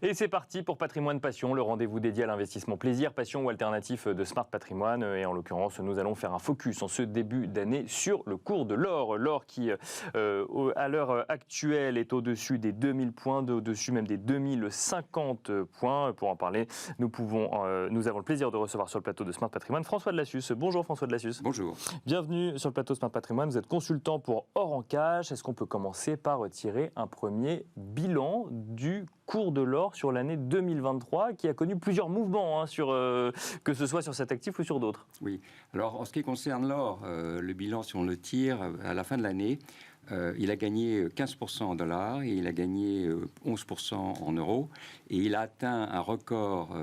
Et c'est parti pour Patrimoine Passion, le rendez-vous dédié à l'investissement plaisir, passion ou alternatif de Smart Patrimoine. Et en l'occurrence, nous allons faire un focus en ce début d'année sur le cours de l'or. L'or qui, à l'heure actuelle, est au-dessus des 2000 points, au-dessus même des 2050 points. Pour en parler, nous avons le plaisir de recevoir sur le plateau de Smart Patrimoine François Delassus. Bonjour François Delassus. Bonjour. Bienvenue sur le plateau Smart Patrimoine. Vous êtes consultant pour Or en Cash. Est-ce qu'on peut commencer par tirer un premier bilan du cours de l'or sur l'année 2023 qui a connu plusieurs mouvements, que ce soit sur cet actif ou sur d'autres? Oui. Alors, en ce qui concerne l'or, le bilan, si on le tire à la fin de l'année, il a gagné 15% en dollars et il a gagné 11% en euros. Et il a atteint un record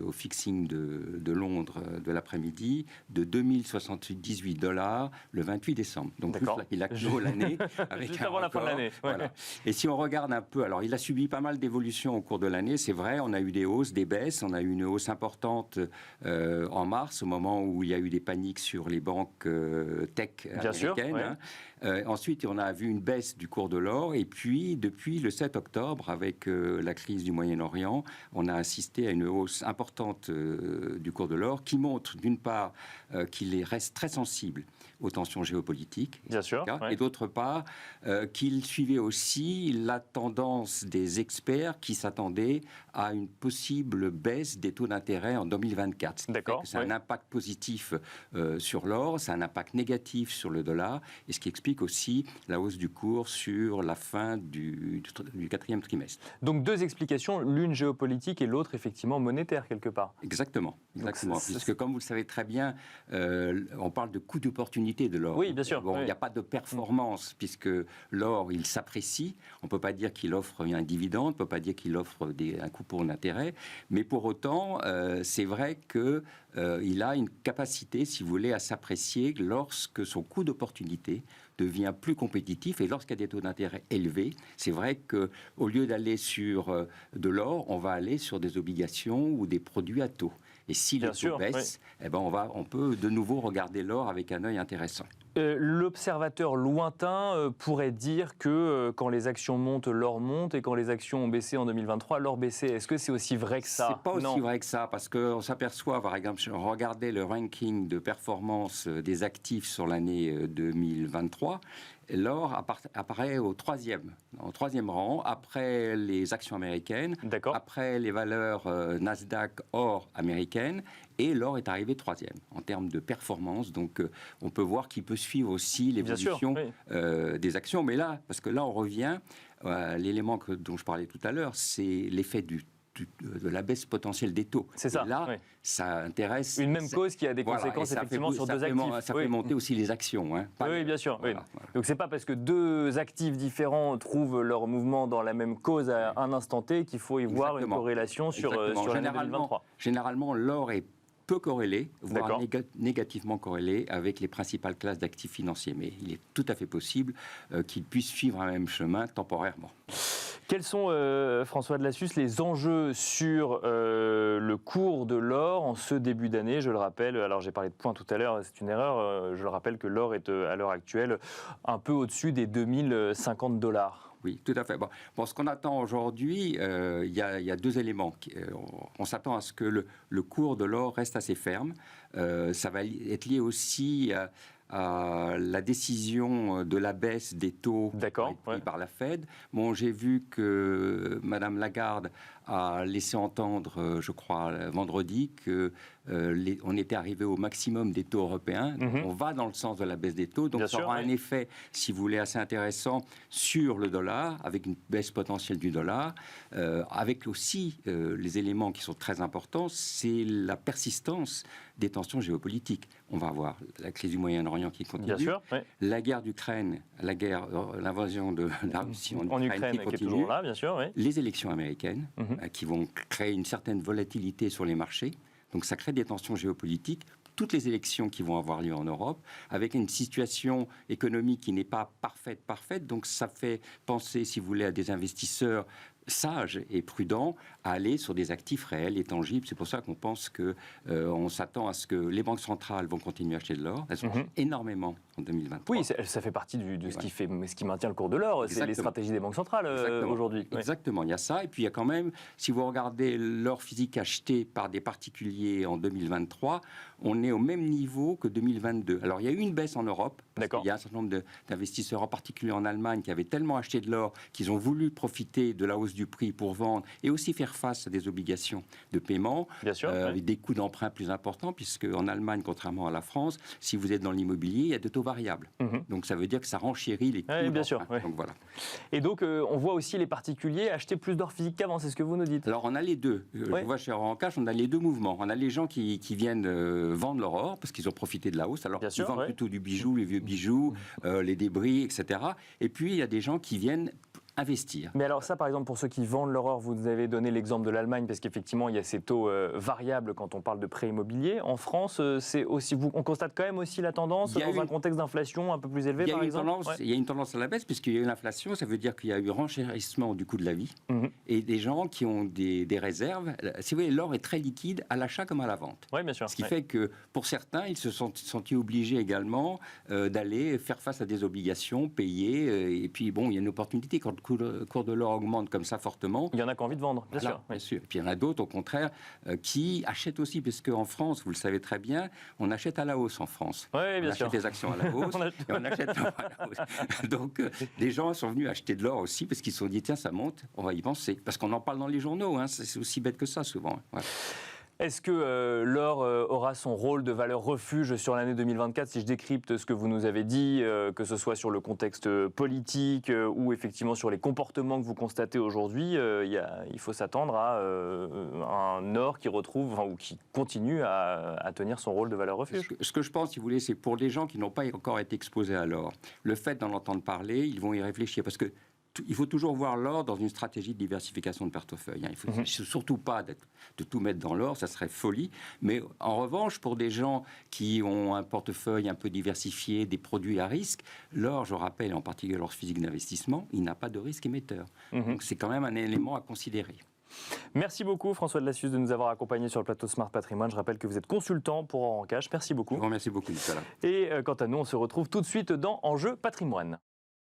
au fixing de Londres de l'après-midi de 2078 dollars le 28 décembre. Donc, il a clos l'année avec juste un avant record. la fin de l'année. Ouais. Voilà. Et si on regarde un peu, alors il a subi pas mal d'évolutions au cours de l'année, c'est vrai, on a eu des hausses, des baisses, on a eu une hausse importante en mars, au moment où il y a eu des paniques sur les banques tech Bien américaines. sûr, ouais. Ensuite, on a vu une baisse du cours de l'or, et puis depuis le 7 octobre, avec la crise du Moyen-Orient, on a assisté à une hausse importante du cours de l'or, qui montre d'une part qu'il reste très sensible aux tensions géopolitiques, bien sûr, ouais. Et d'autre part qu'il suivait aussi la tendance des experts qui s'attendaient à une possible baisse des taux d'intérêt en 2024. D'accord. C'est un impact positif sur l'or, c'est un impact négatif sur le dollar, et ce qui explique aussi la hausse du cours sur la fin du quatrième trimestre. Donc deux explications, l'une géopolitique et l'autre effectivement monétaire quelque part. Exactement. Puisque comme vous le savez très bien, on parle de coût d'opportunité de l'or. Oui, bien sûr. Bon, il n'y a pas de performance puisque l'or, il s'apprécie. On ne peut pas dire qu'il offre un dividende, on ne peut pas dire qu'il offre un coupon d'intérêt, mais pour autant, c'est vrai qu'il a une capacité, si vous voulez, à s'apprécier lorsque son coût d'opportunité devient plus compétitif, et lorsqu'il y a des taux d'intérêt élevés, c'est vrai qu'au lieu d'aller sur de l'or, on va aller sur des obligations ou des produits à taux. Et si les taux baissent, oui, on peut de nouveau regarder l'or avec un œil intéressant. L'observateur lointain pourrait dire que quand les actions montent, l'or monte, et quand les actions ont baissé en 2023, l'or baissait. Est-ce que c'est aussi vrai que ça? C'est pas aussi vrai que ça, parce qu'on s'aperçoit, par exemple, si on regardait le ranking de performance des actifs sur l'année 2023, l'or apparaît au troisième rang, après les actions américaines, après les valeurs Nasdaq or américaines, et l'or est arrivé troisième en termes de performance. Donc, on peut voir qu'il peut suivre aussi l'évolution des actions. Mais là, parce que là, on revient à l'élément dont je parlais tout à l'heure, c'est l'effet de la baisse potentielle des taux. C'est ça. Et là, ça intéresse... Une même cause qui a des conséquences effectivement sur deux actifs. Ça fait monter aussi les actions. Oui, bien sûr. Voilà. Donc c'est pas parce que deux actifs différents trouvent leur mouvement dans la même cause à un instant T qu'il faut y voir une corrélation sur l'année 2023. Généralement, l'or est peu corrélé, voire négativement corrélé avec les principales classes d'actifs financiers. Mais il est tout à fait possible qu'ils puissent suivre un même chemin temporairement. Quels sont, François Delassus, les enjeux sur le cours de l'or en ce début d'année? Je le rappelle, alors j'ai parlé de points tout à l'heure, c'est une erreur, je le rappelle que l'or est à l'heure actuelle un peu au-dessus des 2050 dollars. Oui, tout à fait. Bon, ce qu'on attend aujourd'hui, il y a deux éléments. On s'attend à ce que le cours de l'or reste assez ferme. Ça va être lié aussi à la décision de la baisse des taux pris par la Fed. Bon, j'ai vu que Madame Lagarde a laissé entendre, je crois, vendredi, qu'on était arrivé au maximum des taux européens. Donc on va dans le sens de la baisse des taux. Donc ça aura un effet, si vous voulez, assez intéressant sur le dollar, avec une baisse potentielle du dollar, avec aussi les éléments qui sont très importants, c'est la persistance des tensions géopolitiques. On va avoir la crise du Moyen-Orient qui continue, la guerre d'Ukraine, l'invasion de la Russie en Ukraine qui continue, est toujours là, bien sûr, les élections américaines qui vont créer une certaine volatilité sur les marchés. Donc ça crée des tensions géopolitiques. Toutes les élections qui vont avoir lieu en Europe, avec une situation économique qui n'est pas parfaite. Donc ça fait penser, si vous voulez, à des investisseurs sage et prudent à aller sur des actifs réels et tangibles. C'est pour ça qu'on pense qu'on s'attend à ce que les banques centrales vont continuer à acheter de l'or. Elles sont énormément en 2023. Oui, ça fait partie de ce qui maintient le cours de l'or. C'est les stratégies des banques centrales aujourd'hui. Exactement, il y a ça. Et puis il y a quand même, si vous regardez l'or physique acheté par des particuliers en 2023, on est au même niveau que 2022. Alors il y a eu une baisse en Europe. Il y a un certain nombre d'investisseurs, en particulier en Allemagne, qui avaient tellement acheté de l'or qu'ils ont voulu profiter de la hausse du prix pour vendre et aussi faire face à des obligations de paiement, avec des coûts d'emprunt plus importants, puisque en Allemagne, contrairement à la France, si vous êtes dans l'immobilier, il y a de taux variables. Donc ça veut dire que ça renchérit les coûts d'emprunt. Donc, voilà. Et donc on voit aussi les particuliers acheter plus d'or physique qu'avant, c'est ce que vous nous dites. Alors on a les deux. Je vois chez Or en Cash, on a les deux mouvements. On a les gens qui viennent vendre leur or parce qu'ils ont profité de la hausse. Alors ils vendent plutôt du bijou, les vieux bijoux, les débris, etc. Et puis il y a des gens qui viennent investir. Mais alors ça, par exemple, pour ceux qui vendent leur or, vous avez donné l'exemple de l'Allemagne, parce qu'effectivement, il y a ces taux variables quand on parle de prêt immobilier. En France, on constate quand même aussi la tendance dans un contexte d'inflation un peu plus élevé, par exemple. Il y a une tendance à la baisse, puisqu'il y a eu l'inflation, ça veut dire qu'il y a eu renchérissement du coût de la vie, et des gens qui ont des réserves. Si vous voulez, l'or est très liquide à l'achat comme à la vente. Oui, bien sûr. Ce qui fait que, pour certains, ils se sont sentis obligés également d'aller faire face à des obligations, payer, et puis bon, il y a une opportunité quand le cours de l'or augmente comme ça fortement. Il y en a qui ont envie de vendre, bien sûr. Bien sûr. Et puis il y en a d'autres, au contraire, qui achètent aussi, parce qu'en France, vous le savez très bien, on achète à la hausse en France. Oui, bien sûr. On achète des actions à la hausse et on achète à la hausse. Donc, des gens sont venus acheter de l'or aussi parce qu'ils se sont dit, tiens, ça monte, on va y penser. Parce qu'on en parle dans les journaux, hein, c'est aussi bête que ça, souvent. Voilà. Est-ce que l'or aura son rôle de valeur refuge sur l'année 2024, si je décrypte ce que vous nous avez dit, que ce soit sur le contexte politique ou effectivement sur les comportements que vous constatez aujourd'hui, il faut s'attendre à un or qui retrouve ou qui continue à tenir son rôle de valeur refuge. Ce que je pense, si vous voulez, c'est pour les gens qui n'ont pas encore été exposés à l'or, le fait d'en entendre parler, ils vont y réfléchir parce que il faut toujours voir l'or dans une stratégie de diversification de portefeuille. Il ne faut surtout pas de tout mettre dans l'or, ça serait folie. Mais en revanche, pour des gens qui ont un portefeuille un peu diversifié, des produits à risque, l'or, je rappelle, en particulier l'or physique d'investissement, il n'a pas de risque émetteur. Donc c'est quand même un élément à considérer. Merci beaucoup François Delassus de nous avoir accompagnés sur le plateau Smart Patrimoine. Je rappelle que vous êtes consultant pour Or en Cash. Merci beaucoup. Je vous remercie beaucoup, Nicolas. Et quant à nous, on se retrouve tout de suite dans Enjeu Patrimoine.